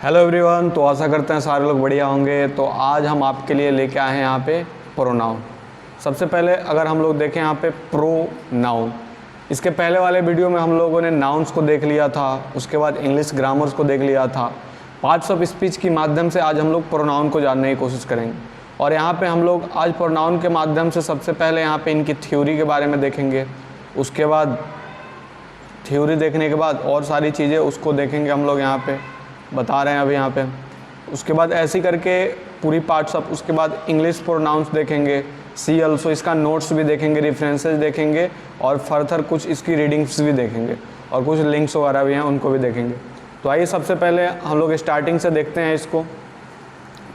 Hello everyone. तो आशा करते हैं सारे लोग बढ़िया होंगे। तो आज हम आपके लिए लेके आए हैं यहाँ पे प्रोनाउन। सबसे पहले अगर हम लोग देखें यहाँ पे प्रोनाउन, इसके पहले वाले वीडियो में हम लोगों ने नाउन्स को देख लिया था, उसके बाद इंग्लिश ग्रामर्स को देख लिया था। पार्ट्स ऑफ स्पीच के माध्यम से आज हम लोग प्रोनाउन को जानने की कोशिश करेंगे। और यहाँ पे हम लोग आज प्रोनाउन के माध्यम से सबसे पहले यहाँ पे इनकी थ्योरी के बारे में देखेंगे, उसके बाद थ्योरी देखने के बाद और सारी चीज़ें उसको देखेंगे हम लोग यहाँ पे बता रहे हैं अभी यहाँ पे। उसके बाद ऐसे करके पूरी पार्ट्स ऑफ, उसके बाद इंग्लिश प्रोनाउंस देखेंगे, सी ऑल्सो, इसका नोट्स भी देखेंगे, रेफरेंसेस देखेंगे और फर्दर कुछ इसकी रीडिंग्स भी देखेंगे और कुछ लिंक्स वगैरह भी हैं उनको भी देखेंगे। तो आइए सबसे पहले हम लोग स्टार्टिंग से देखते हैं इसको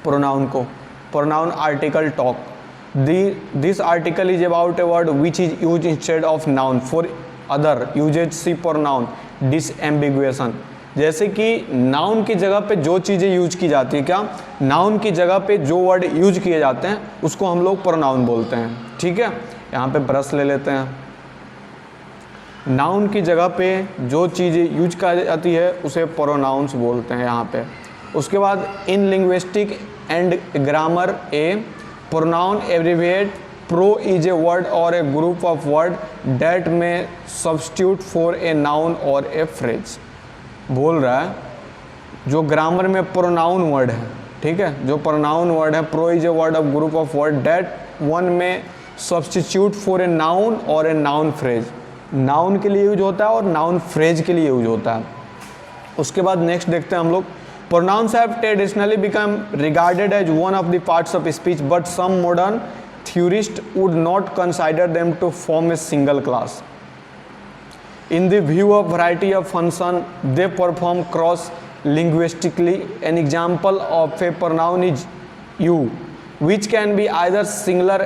प्रोनाउन को। Pronoun article talk. This article is about a word which is use instead of noun for other usages. See pronoun disambiguation. जैसे कि नाउन की जगह पे जो चीज़ें यूज की जाती है, क्या नाउन की जगह पे जो वर्ड यूज किए जाते हैं उसको हम लोग प्रोनाउन बोलते हैं। ठीक है, यहाँ पे ब्रश ले लेते हैं। नाउन की जगह पे जो चीज़ें यूज की जाती है उसे प्रोनाउंस बोलते हैं यहाँ पे। उसके बाद इन linguistic and grammar A pronoun abbreviate pro is a word और ए ग्रुप ऑफ वर्ड डैट में सब्स्टिट्यूट फॉर ए नाउन और ए फ्रेज। बोल रहा है जो ग्रामर में प्रोनाउन वर्ड है, ठीक है, जो प्रोनाउन वर्ड है, pro is a word of group of word that one में सब्स्टिट्यूट फॉर ए नाउन और ए नाउन फ्रेज। नाउन के लिए यूज होता है और नाउन फ्रेज के लिए यूज होता है। उसके बाद नेक्स्ट देखते हैं हम लोग pronouns have traditionally become regarded as one of the parts of speech but some modern theorist would not consider them to form a single class. In the view of variety of function they perform cross linguistically. An example of a pronoun is you, which can be either singular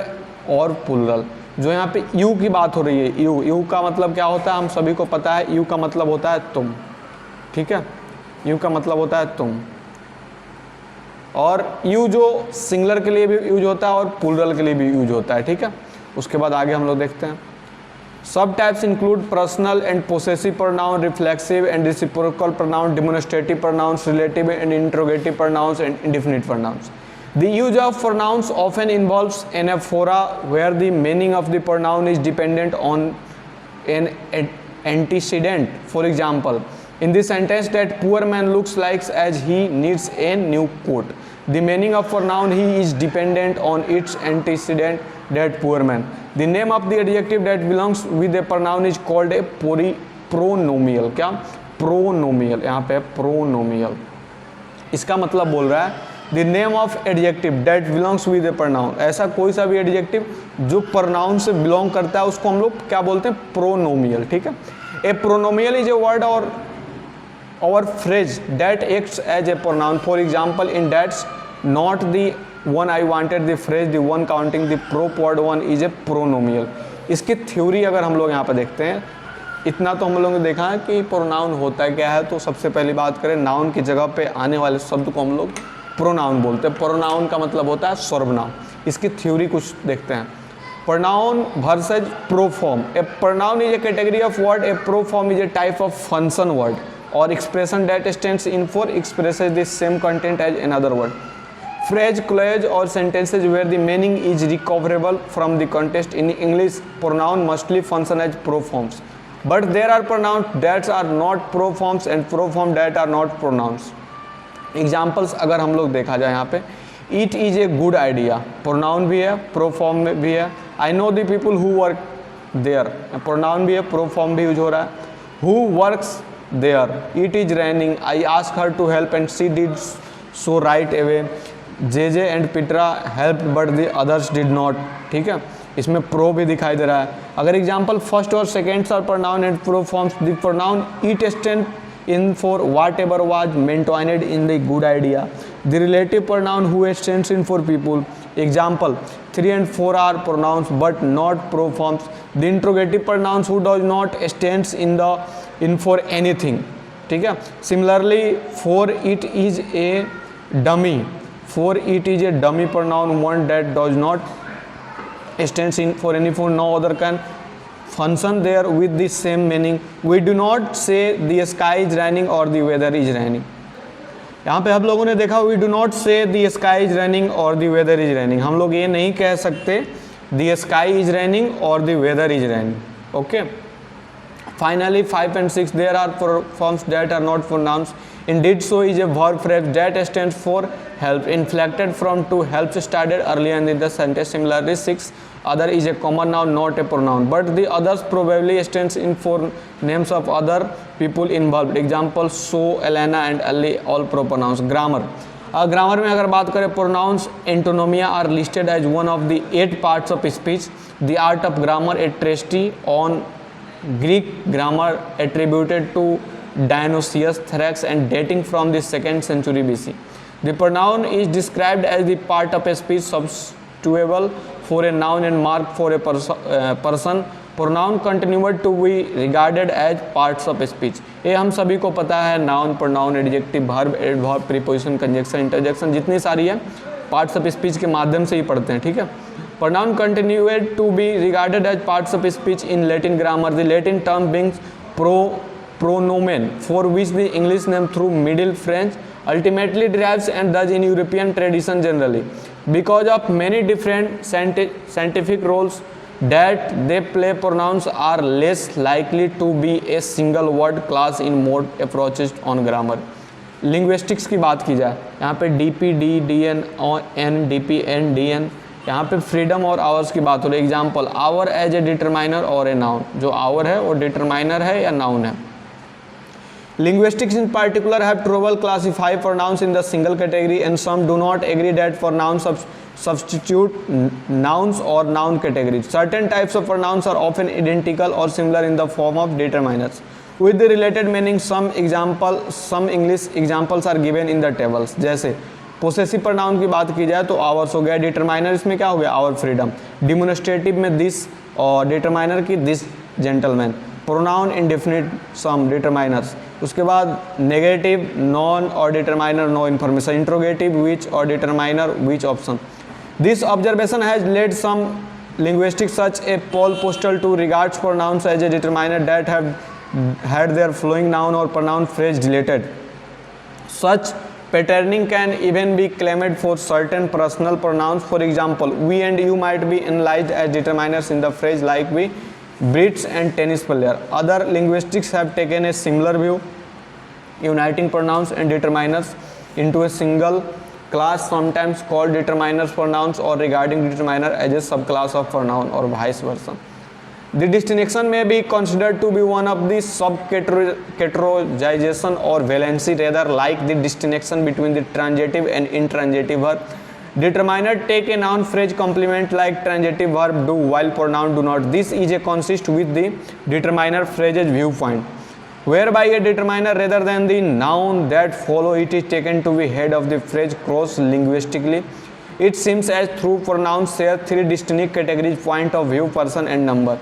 or plural. जो यहाँ पे you की बात हो रही है, you का मतलब क्या होता है हम सभी को पता है। you का मतलब होता है तुम, ठीक है, you का मतलब होता है तुम। और you जो सिंगुलर के लिए भी यूज होता है और प्लूरल के लिए भी यूज होता है, ठीक है। उसके बाद आगे हम लोग देखते हैं Subtypes include personal and possessive pronoun, reflexive and reciprocal pronoun, demonstrative pronouns, relative and interrogative pronouns, and indefinite pronouns. The use of pronouns often involves anaphora where the meaning of the pronoun is dependent on an antecedent. For example, in the sentence that poor man looks like as he needs a new coat, the meaning of pronoun he is dependent on its antecedent, that poor man. The name of the adjective that belongs with a pronoun is called a pronomial. क्या pronomial, यहाँ पे pronomial। इसका मतलब बोल रहा है the name of adjective that belongs with a pronoun। ऐसा कोई सा भी adjective जो pronoun से belong करता है उसको हम लोग क्या बोलते हैं, pronomial। ठीक है, a pronomial is a word or phrase that acts as a pronoun. For example, in that's not the one I wanted, the phrase the one counting the prop word one is a pronomial। इसकी theory अगर हम लोग यहाँ पे देखते हैं, इतना तो हम लोगों ने देखा है कि प्रोनाउन होता है क्या है। तो सबसे पहली बात करें, नाउन की जगह पे आने वाले शब्द को हम लोग प्रोनाउन बोलते हैं। प्रोनाउन का मतलब होता है सर्वनाम। इसकी थ्योरी कुछ देखते हैं। Pronoun versus proform. A pronoun is a category of word, a proform is a type of function word or expression that stands in for expresses the same content as another word. Phrase, clause or sentences where the meaning is recoverable from the context. In English, pronoun mostly function as proforms, but there are pronouns that are not proforms and proforms that are not pronouns. Examples अगर हम लोग देखा जाए यहाँ पे, it is a good idea, pronoun भी है, proform भी है। I know the people who work there, pronoun भी है, proform भी यूज हो रहा है। Who works there? It is raining, I asked her to help and she did so right away. JJ and Petra helped but the others did not। ठीक है, इसमें pro भी दिखाई दे रहा है। अगर एग्जाम्पल फर्स्ट और seconds are pronoun and proforms, the pronoun it stand in for whatever was mentioned in the good idea. The relative pronoun who stands in for people. Example 3 and 4 are pronouns but not proforms. The interrogative pronouns who does not stands in for anything. ठीक है, similarly for it is a dummy. For it is a dummy pronoun, one that does not stands in for any for no other can function there with the same meaning. We do not say the sky is raining or the weather is raining. यहाँ पे हम लोगों ने देखा we do not say the sky is raining और the weather is raining, हम लोग ये नहीं कह सकते द स्काई इज रेनिंग और the weather is raining. Okay, finally 5 and 6 there are forms that are not for nouns. Indeed so is a verb phrase that stands for help, inflected from to help started earlier in the sentence. Similarly 6 other is a common noun, not a pronoun, but the others probably stands in for names of other people involved. Example so, Elena and Ali, all proper nouns. Grammar, grammar में अगर बात करें pronouns antonymia are listed as one of the 8 parts of speech. The art of grammar a treatise on Greek grammar attributed to Dionysius Thrax and dating from the 2nd century BC. The pronoun is described as the part of a speech substitutable for a noun and marked for a person. Pronoun continued to be regarded as parts of speech. ये हम सभी को पता है, noun, pronoun, adjective, verb, adverb, preposition, conjunction, interjection जितनी सारी है parts of speech के माध्यम से ही पढ़ते हैं, ठीक है. Pronoun continued to be regarded as parts of speech in Latin grammar. The Latin term being pronomen, for which the English name through Middle French ultimately derives and thus in European tradition generally. Because of many different scientific roles that they play, pronouns are less likely to be a single word class in more approaches on grammar. Linguistics की बात की जाए, यहाँ पे DP, D, DN, N, DP, N, DN, यहाँ पे freedom और hours की बात हो रही है. Example our as a determiner और ए नाउन, जो आवर है वो डिटरमाइनर है या नाउन है. Linguistics in particular have trouble classify pronouns in the single category, and some do not agree that pronouns substitute nouns or noun categories. Certain types of pronouns are often identical or similar in the form of determiners with the related meaning. Some English examples are given in the tables. जैसे possessive pronoun की बात की जाए तो hours हो गया, determiner इसमें क्या हो गया, आवर फ्रीडम. डिमोन्स्ट्रेटिव में दिस और डिटरमाइनर की this gentleman. Pronoun indefinite some determiners. उसके बाद नेगेटिव नॉन और determiner no information. Interrogative which और determiner which option. This observation has led some linguistics such a Paul Postal to regards pronouns as a determiner that have had their flowing noun or pronoun phrase deleted. Such patterning can even be claimed for certain personal pronouns. For example, we and you might be analyzed as determiners in the phrase like we, Brits and tennis player. Other linguistics have taken a similar view, uniting pronouns and determiners into a single class, sometimes called determiners pronouns or regarding determiner as a subclass of pronoun or vice versa. The distinction may be considered to be one of the sub-categorization or valency, rather like the distinction between the transitive and intransitive verb. Determiner take a noun phrase complement like transitive verb do, while pronoun do not. This is a consist with the determiner phrase's viewpoint, whereby a determiner rather than the noun that follow it is taken to be head of the phrase. Cross-linguistically, it seems as through pronouns share 3 distinct categories: point of view, person and number.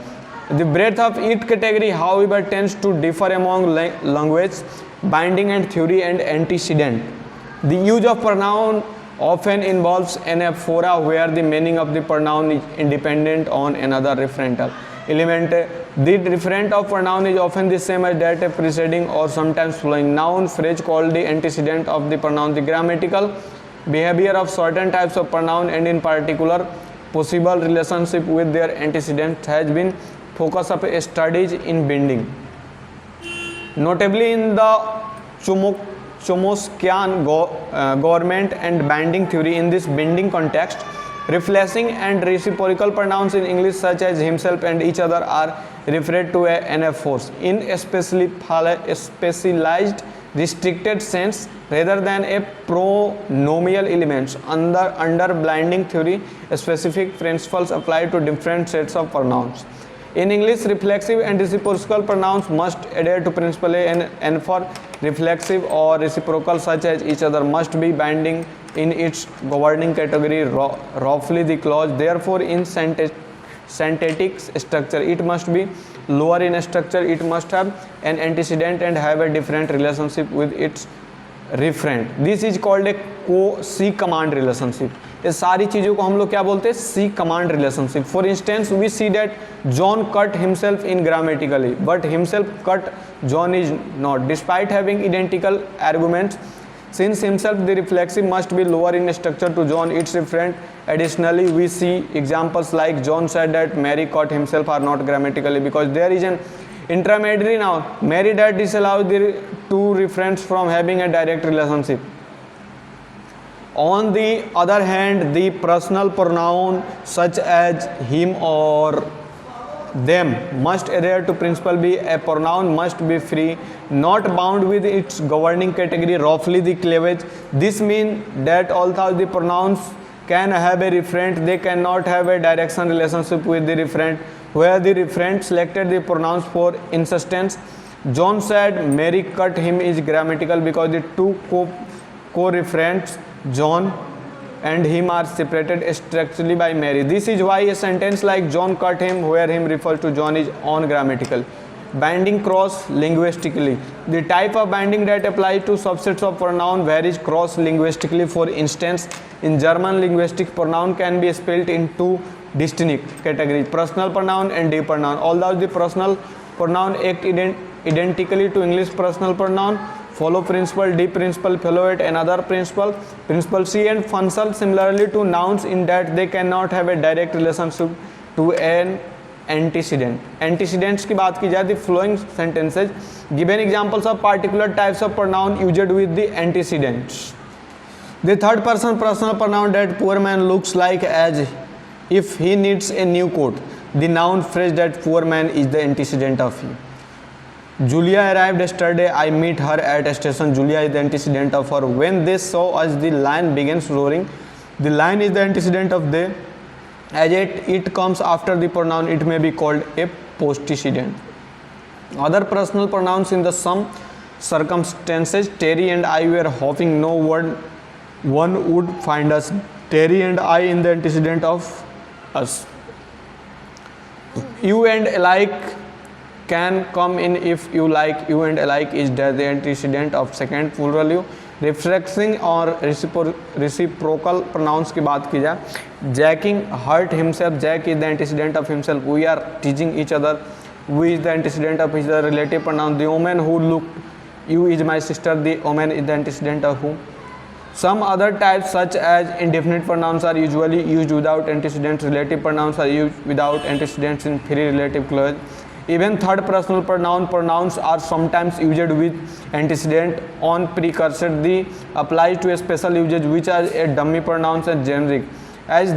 The breadth of each category, however, tends to differ among language, binding and theory and antecedent. The use of pronoun often involves anaphora, where the meaning of the pronoun is independent on another referential element. The referent of pronoun is often the same as that preceding or sometimes following noun phrase called the antecedent of the pronoun. The grammatical behavior of certain types of pronoun and in particular possible relationship with their antecedent has been focus of studies in binding, notably in the Chomsky's government and binding theory. In this binding context, reflexive and reciprocal pronouns in English such as himself and each other are referred to as anaphors in a specialized restricted sense rather than a pronominal elements. Under binding theory, specific principles apply to different sets of pronouns. In English, reflexive and reciprocal pronouns must adhere to principle A, and for reflexive or reciprocal such as each other must be binding in its governing category, roughly the clause. Therefore, in syntactic structure, it must be lower in structure, it must have an antecedent and have a different relationship with its referent. This is called a C command relationship. ये सारी चीज़ों को हम लोग क्या बोलते हैं, c command relationship. For instance we see that John cut himself in grammatically, but himself cut John is not. Despite having identical arguments, Since himself, the reflexive must be lower in structure to John, its referent. Additionally, we see examples like John said that Mary caught himself are not grammatically because there is an intermediary noun, Mary, that disallows the two referents from having a direct relationship. On the other hand, the personal pronoun such as him or them must adhere to principle be a pronoun must be free, not bound with its governing category, roughly the cleavage. This means that although the pronouns can have a referent, they cannot have a direction relationship with the referent, where the referent selected the pronouns. For instance, John said Mary cut him is grammatical because the two co-referents John and him are separated structurally by Mary. This is why a sentence like John cut him, where him refers to John, is ungrammatical. Binding cross linguistically. The type of binding that applies to subsets of pronoun varies cross linguistically. For instance, in German linguistic, pronoun can be split in two distinct categories, personal pronoun and deep pronoun. Although the personal pronoun act identically to English personal pronoun, follow principle D, principle follow it another principle, principle C, and function similarly to nouns in that they cannot have a direct relationship to an antecedent. Antecedents की बात की जाए, the following sentences given examples of particular types of pronoun used with the antecedents. The third person personal pronoun that poor man looks like as if he needs a new coat. The noun phrase that poor man is the antecedent of he. Julia arrived yesterday. I meet her at a station. Julia is the antecedent of her. When they saw us, the lion begins roaring. The lion is the antecedent of they. As it comes after the pronoun, it may be called a postecedent. Other personal pronouns in the some circumstances. Terry and I were hoping no one would find us. Terry and I in the antecedent of us. You and alike can come in if you like. You and alike is the antecedent of second plural you. Reflexing और reciprocal pronouns की बात की जाए, jacking hurt himself. Jack is the antecedent of himself. We are teasing each other. We is the antecedent of each other. Relative pronoun. The woman who looked you is my sister. The woman is the antecedent of who. Some other types such as indefinite pronouns are usually used without antecedents. Relative pronouns are used without antecedents in free relative clause. Even third personal pronouns are sometimes used with antecedent on precursor. The applies to a special usage which are a dummy pronouns and generic, as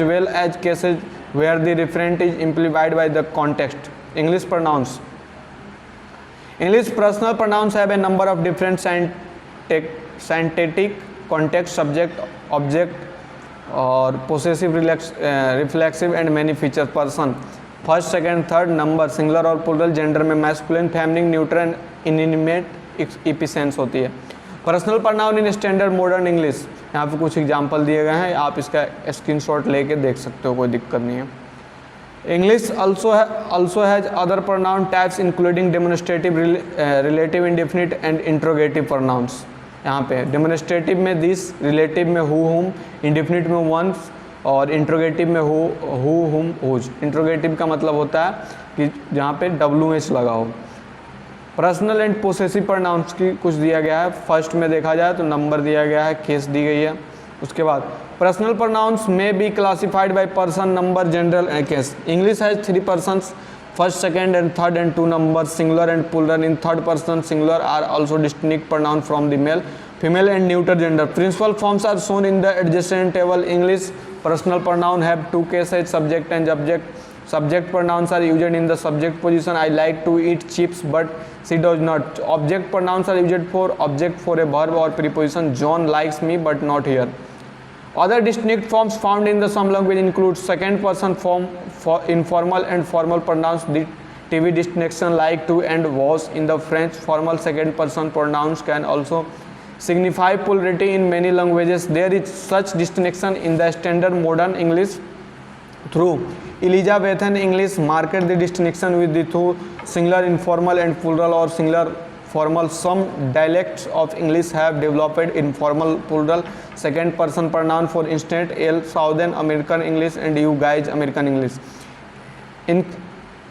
well as cases where the referent is implied by the context. English pronouns. English personal pronouns have a number of different syntactic context, subject, object, or possessive, reflexive, and many features. Person, first second third, number, singular और plural, gender में masculine, feminine, neutral and इनइनिमेट एपिसेंस होती है. Personal pronoun in standard modern English. यहाँ पे कुछ example दिए गए हैं, आप इसका स्क्रीनशॉट लेके देख सकते हो, कोई दिक्कत नहीं है. English also has other pronoun types including demonstrative, relative, indefinite and interrogative pronouns. यहाँ पे demonstrative में this, relative में who, whom, indefinite में once और इंट्रोगेटिव में हु हुम हुज. इंट्रोगेटिव का मतलब होता है कि जहाँ पे WH लगा हो. पर्सनल एंड पोसेसिव प्रोनाउंस की कुछ दिया गया है. फर्स्ट में देखा जाए तो नंबर दिया गया है, केस दी गई है. उसके बाद पर्सनल प्रोनाउंस में be classified by person, number, general and case. English has 3 persons, first, second and third, and 2 numbers, singular and plural. In third person singular are also distinct pronoun from the male, female and neuter gender. Principal forms are shown in the adjacent table. English personal pronoun have 2 cases, subject and object. Subject pronouns are used in the subject position. I like to eat chips but she does not. Object pronouns are used for object for a verb or preposition. John likes me but not here. Other distinct forms found in the some language include second person form for informal and formal pronouns. The TV distinction like to and was in the French. Formal second person pronouns can also signify plurality in many languages. There is such distinction in the standard modern English. Through Elizabethan English marked the distinction with the two singular informal and plural or singular formal. Some dialects of English have developed informal plural second person pronoun, for instance Southern American English and you guys American English.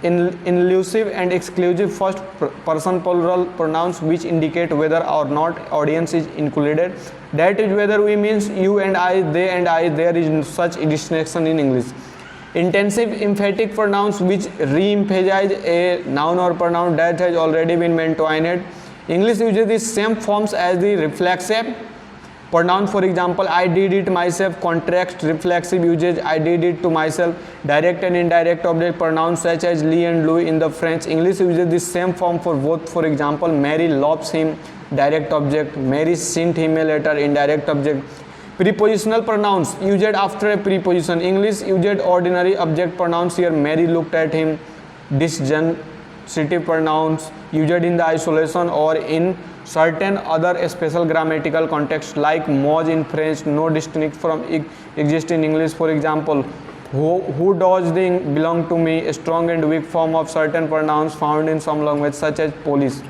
inclusive and exclusive first person plural pronouns which indicate whether or not audience is included. That is whether we means you and I, they and I. There is such distinction in English. Intensive emphatic pronouns which re-emphasize a noun or pronoun that has already been maintained. English uses the same forms as the reflexive pronoun. For example, I did it myself. Contrast reflexive usage, I did it to myself. Direct and indirect object pronouns such as Lee and Louis in the French. English uses the same form for both. For example, Mary loves him, direct object. Mary sent him a letter, indirect object. Prepositional pronouns used after a preposition. English used ordinary object pronouns here. Mary looked at him. Disjunctive pronouns used in the isolation or in certain other special grammatical contexts like moi in French, no distinct from exist in English. For example, who does the belong to me, a strong and weak form of certain pronouns found in some language such as police.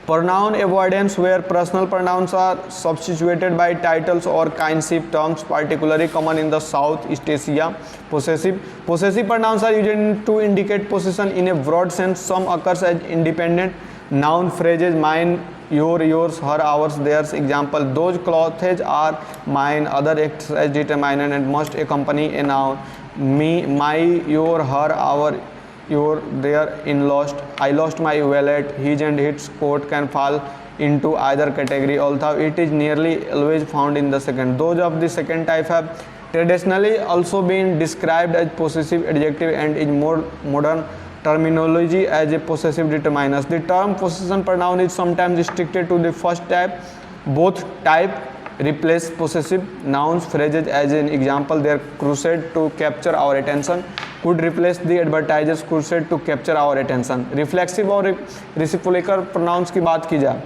Pronoun avoidance, where personal pronouns are substituted by titles or kinship terms, particularly common in the Southeast Asia. Possessive pronouns are used to indicate possession in a broad sense. Some occurs as independent noun phrases: mine, your, yours, her, ours, theirs. Example: those clothes are mine. Other acts as determinant and must accompany a noun. Me, my, your, her, our, your, their. In lost, I lost my wallet. His and its coat can fall into either category, although it is nearly always found in the second. Those of the second type have traditionally also been described as possessive adjective and in more modern terminology as a possessive determinants. The term possession pronoun is sometimes restricted to the first type. Both type replace possessive nouns phrases. As an example, their crusade to capture our attention could replace the advertiser's crusade to capture our attention. Reflexive और reciprocal pronouns की बात की जाए.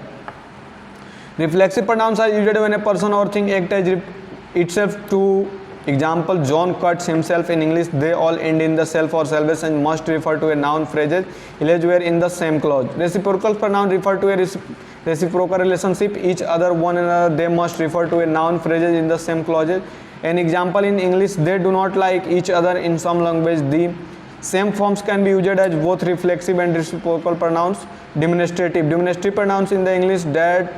Reflexive pronouns are used when a person or thing act as itself to. Example: John cuts himself. In English, they all end in the self or selves and must refer to a noun phrases elsewhere in the same clause. Reciprocal pronouns refer to a reciprocal relationship each other one another. They must refer to a noun phrases in the same clauses. An example: in English, they do not like each other. In some language, the same forms can be used as both reflexive and reciprocal pronouns. Demonstrative pronouns in the English, that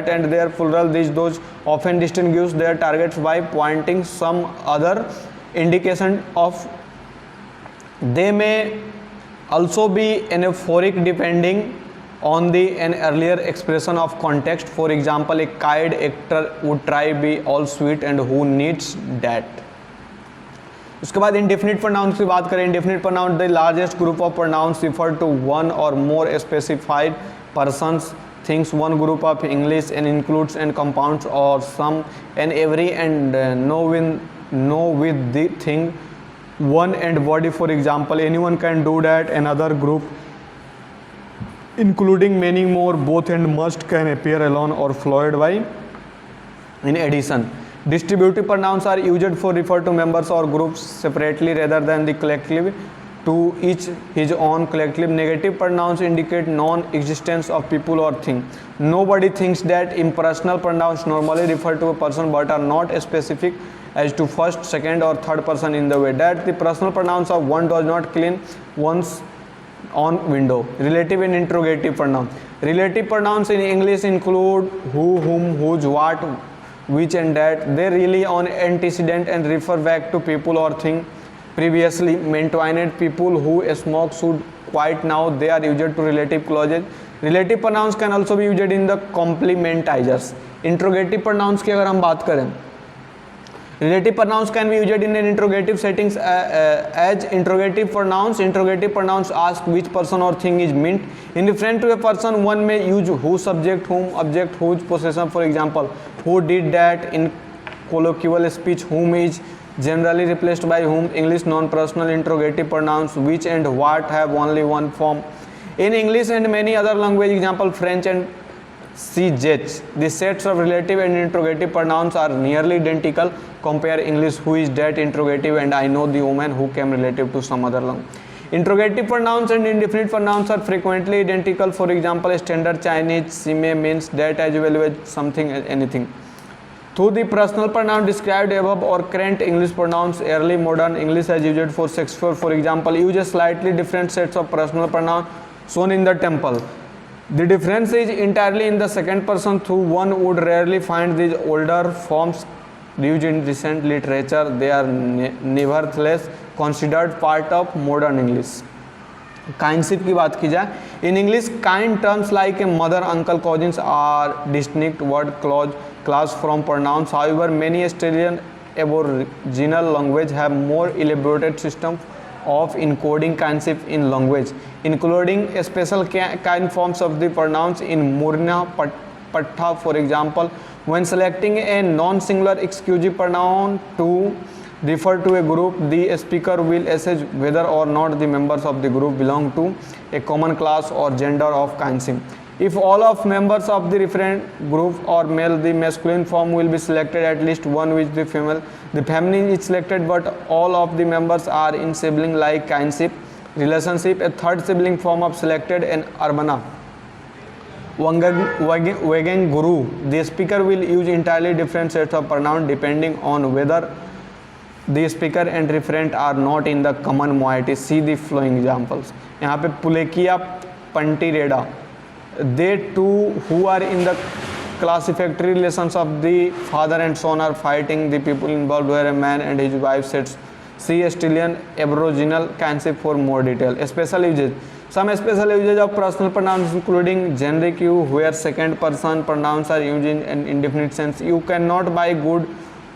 and their plural, those often distinguish their targets by pointing some other indication of. They may also be anaphoric depending on an earlier expression of context. For example, a kind actor would try be all sweet and who needs that. उसके बाद indefinite pronouns की बात करें. Indefinite pronoun, the largest group of pronouns refer to one or more specified persons, things. One group of English and includes and compounds or some and every and no with the thing, one and body. For example, anyone can do that. Another group including many more, both and must can appear alone or followed by in addition. Distributive pronouns are used for refer to members or groups separately rather than the collectively, to each his own collective. Negative pronouns indicate non-existence of people or thing. Nobody thinks that. Impersonal pronouns normally refer to a person but are not specific as to first, second or third person in the way that the personal pronouns of one does not clean one's on window. Relative and interrogative pronouns. Relative pronouns in English include who, whom, whose, what, which and that. They rely on antecedent and refer back to people or thing previously maintained. People who smoke should quit now. They are used to relative clauses. Relative pronouns can also be used in the complementizers. Interrogative pronouns की अगर हम बात करें, relative pronouns can be used in an interrogative settings as interrogative pronouns. Interrogative pronouns ask which person or thing is meant. In reference to a person, one may use who subject, whom object, whose possession. For example, who did that. In colloquial speech, whom is generally replaced by whom. English non-personal interrogative pronouns which and what have only one form. In English and many other languages, example French and CJ, the sets of relative and interrogative pronouns are nearly identical. Compare English who is that interrogative and I know the woman who came relative to some other language. Interrogative pronouns and indefinite pronouns are frequently identical. For example, standard Chinese "sime" means that as well as something, anything. Through the personal pronoun described above or current English pronouns, early modern English has used for Shakespeare, for example, uses slightly different sets of personal pronoun shown in the temple. The difference is entirely in the second person, though one would rarely find these older forms used in recent literature. They are nevertheless considered part of modern English. काइंडशिप की बात की जाए, in English kin terms like a mother, uncle, cousins are distinct word class from pronouns. However many Australian Aboriginal language have more elaborated system of encoding kinship in language, including special kind forms of the pronouns in Murna Patha. For example, when selecting a non-singular exclusive pronoun to refer to a group, the speaker will assess whether or not the members of the group belong to a common class or gender of kinship. If all of members of the referent group are male, the masculine form will be selected, at least one with the female. The feminine is selected, but all of the members are in sibling-like kinship relationship. A third sibling form of selected in Urbana Wagen Guru. The speaker will use entirely different sets of pronouns depending on whether the speaker and referent are not in the common moiety. See the following examples. यहाँ पे पुलेकिया पंटीरेडा, they two who are in the classificatory relations of the father and son are fighting. The people involved were a man and his wife sets. See Australian Aboriginal kinship for more detail. Special uses. Some special uses of personal pronouns including generic you, where second person pronouns are used in an indefinite sense. You cannot buy good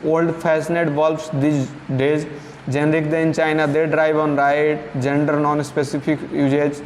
old-fashioned verbs these days. Generic they in China, they drive on ride. Gender non-specific usage.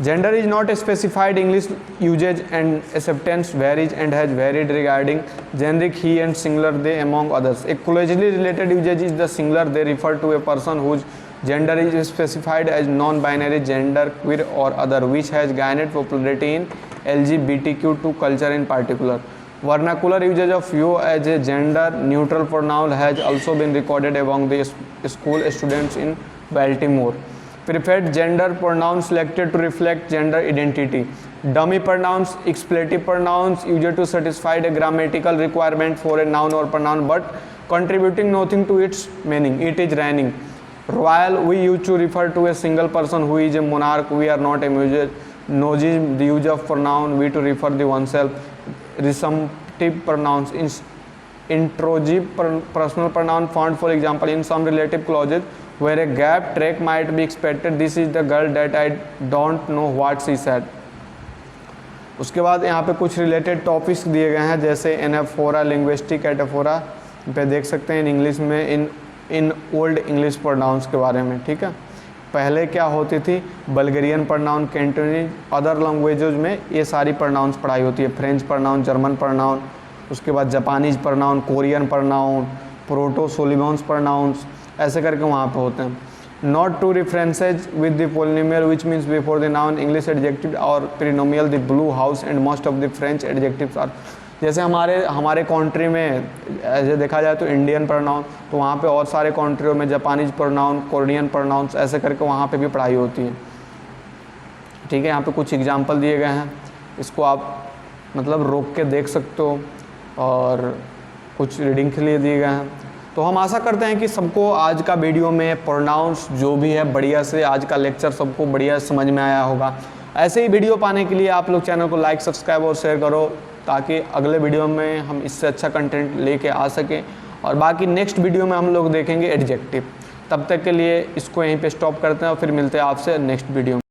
Gender is not a specified. English usage and acceptance varies and has varied regarding generic he and singular they among others. A closely related usage is the singular. They refer to a person whose gender is specified as non-binary, gender, queer or other, which has gained popularity in LGBTQ2 culture in particular. Vernacular usage of you as a gender neutral pronoun has also been recorded among the school students in Baltimore. Preferred gender pronouns selected to reflect gender identity. Dummy pronouns, expletive pronouns used to satisfy a grammatical requirement for a noun or pronoun but contributing nothing to its meaning. It is raining. Royal we use to refer to a single person who is a monarch. We are not a music. Nogism, the use of pronoun we to refer the oneself. Resumptive pronouns. Introgive personal pronoun found, for example, in some relative clauses where a gap track might be expected. This is the girl that I don't know what she said. उसके बाद यहाँ पे कुछ related topics दिए गए हैं, जैसे anaphora, linguistic एटाफोरा पे देख सकते हैं इन इंग्लिश में इन ओल्ड इंग्लिश प्रोनाउंस के बारे में. ठीक है, पहले क्या होती थी, Bulgarian pronoun, Cantonese, other languages में ये सारी प्रोनाउंस पढ़ाई होती है. फ्रेंच प्रोनाउन, जर्मन प्रोनाउन, उसके बाद Japanese pronoun, Korean pronoun, proto Solimoes pronouns, ऐसे करके वहाँ पे होते हैं. Not to references with the prenominal which means before the noun, English adjective are prenominal, the blue house and most of the French adjectives are. जैसे हमारे country में ऐसे देखा जाए तो इंडियन प्रोनाउन, तो वहाँ पे और सारे कंट्रियों में जापानीज प्रोनाउन, कोरियन प्रोनाउंस, ऐसे करके वहाँ पे भी पढ़ाई होती है. ठीक है, यहाँ पे कुछ एग्जांपल दिए गए हैं, इसको आप मतलब रोक के देख सकते हो और कुछ रीडिंग के लिए दिए गए हैं. तो हम आशा करते हैं कि सबको आज का वीडियो में प्रोनाउंस जो भी है बढ़िया से, आज का लेक्चर सबको बढ़िया समझ में आया होगा. ऐसे ही वीडियो पाने के लिए आप लोग चैनल को लाइक, सब्सक्राइब और शेयर करो, ताकि अगले वीडियो में हम इससे अच्छा कंटेंट लेके आ सकें. और बाकी नेक्स्ट वीडियो में हम लोग देखेंगे एडजेक्टिव. तब तक के लिए इसको यहीं पे स्टॉप करते हैं और फिर मिलते हैं आपसे नेक्स्ट वीडियो में.